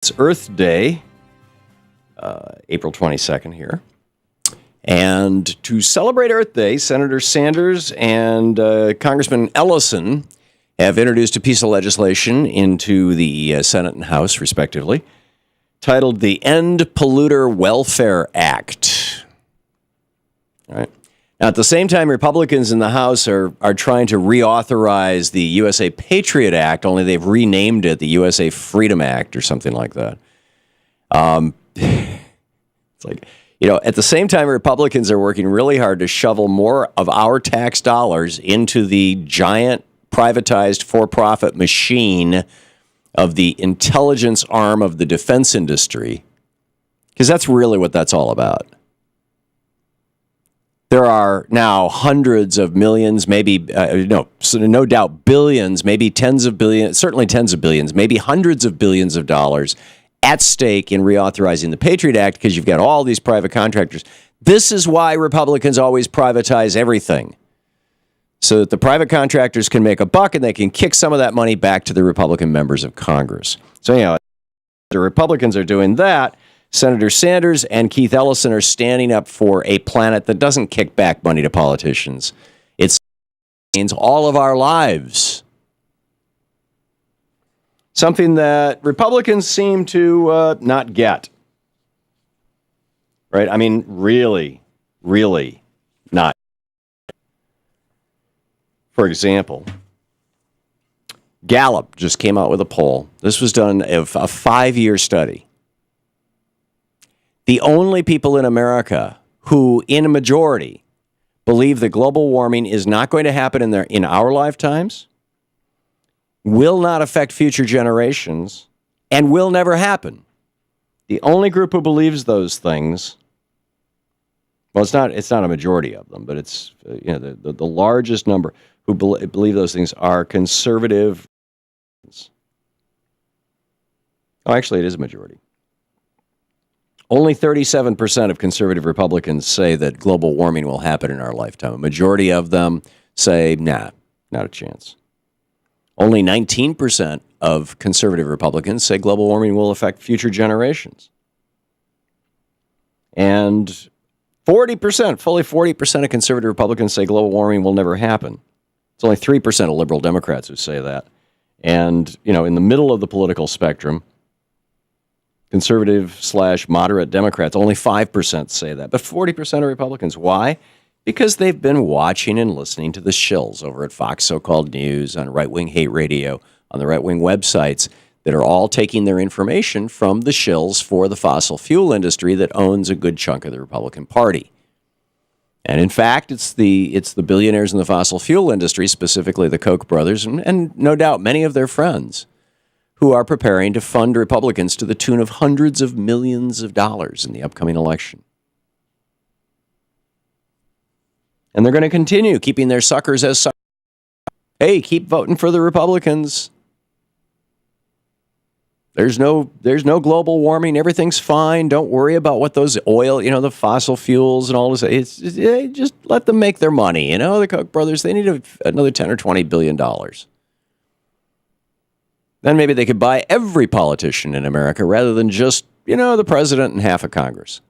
It's Earth Day, April 22nd here. And to celebrate Earth Day, Senator Sanders and Congressman Ellison have introduced a piece of legislation into the Senate and House, respectively, titled the End Polluter Welfare Act. All right. Now, at the same time, Republicans in the House are trying to reauthorize the USA Patriot Act, only they've renamed it the USA Freedom Act or something like that. It's like, at the same time, Republicans are working really hard to shovel more of our tax dollars into the giant privatized for-profit machine of the intelligence arm of the defense industry, because that's really what that's all about. There are now hundreds of millions, maybe, no doubt billions, maybe tens of billions, certainly tens of billions, maybe hundreds of billions of dollars at stake in reauthorizing the Patriot Act because you've got all these private contractors. This is why Republicans always privatize everything, so that the private contractors can make a buck and they can kick some of that money back to the Republican members of Congress. So, the Republicans are doing that. Senator Sanders and Keith Ellison are standing up for a planet that doesn't kick back money to politicians. It means all of our lives. Something that Republicans seem to not get. Right? I mean, really, really not. For example, Gallup just came out with a poll. This was done a 5-year study. The only people in America who, in a majority, believe that global warming is not going to happen in our lifetimes, will not affect future generations, and will never happen. The only group who believes those things, well, it's not a majority of them, but it's the largest number who believe those things are conservative. Oh, actually, it is a majority. Only 37% of conservative Republicans say that global warming will happen in our lifetime. A majority of them say, nah, not a chance. Only 19% of conservative Republicans say global warming will affect future generations. And fully 40% of conservative Republicans say global warming will never happen. It's only 3% of liberal Democrats who say that. And, in the middle of the political spectrum, conservative/moderate Democrats, only 5% say that. But 40% of Republicans. Why? Because they've been watching and listening to the shills over at Fox So-Called News, on right-wing hate radio, on the right-wing websites that are all taking their information from the shills for the fossil fuel industry that owns a good chunk of the Republican Party. And in fact, it's the billionaires in the fossil fuel industry, specifically the Koch brothers, and no doubt many of their friends, who are preparing to fund Republicans to the tune of hundreds of millions of dollars in the upcoming election. And they're going to continue keeping their suckers as suckers. Hey, keep voting for the Republicans. There's no global warming. Everything's fine. Don't worry about what those oil, the fossil fuels and all this. Just let them make their money. The Koch brothers, they need another $10 or $20 billion. Then maybe they could buy every politician in America rather than just, the president and half of Congress.